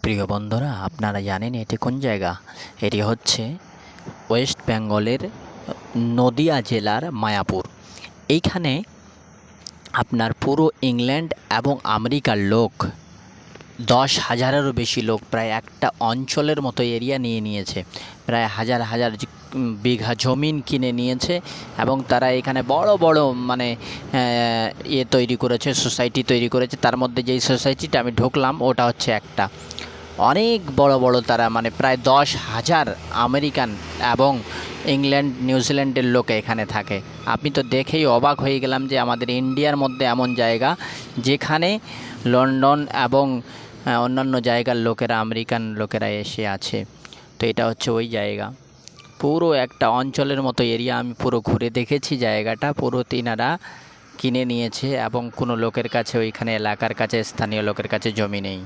প্রিয় বন্ধুরা, আপনারা জানেন এটি কোন জায়গা? এটি হচ্ছে ওয়েস্ট বেঙ্গলের নদিয়া জেলার মায়াপুর। এইখানে আপনার পুরো ইংল্যান্ড এবং আমেরিকার লোক 10,000-এরও বেশি লোক প্রায় একটা অঞ্চলের মতো এরিয়া নিয়ে নিয়েছে। প্রায় হাজার হাজার বিঘা জমিন কিনে নিয়েছে এবং তারা এখানে বড় বড় মানে তৈরি করেছে, সোসাইটি তৈরি করেছে। তার মধ্যে যেই সোসাইটিটা আমি ঢুকলাম ওটা হচ্ছে একটা অনেক বড় বড় তারা মানে প্রায় 10,000 আমেরিকান এবং ইংল্যান্ড নিউজিল্যান্ডের লোক এখানে থাকে। আমি তো দেখেই অবাক হয়ে গেলাম যে আমাদের ইন্ডিয়ার মধ্যে এমন জায়গা যেখানে লন্ডন এবং অন্যান্য জায়গার লোকেরা, আমেরিকান লোকেরা এসে আছে। তো এটা হচ্ছে ওই জায়গা, পুরো একটা অঞ্চলের মতো এরিয়া। আমি পুরো ঘুরে দেখেছি জায়গাটা, পুরো তিনারা কিনে নিয়েছে এবং কোনো লোকের কাছে, ওইখানে এলাকার কাছে, স্থানীয় লোকের কাছে জমি নেই।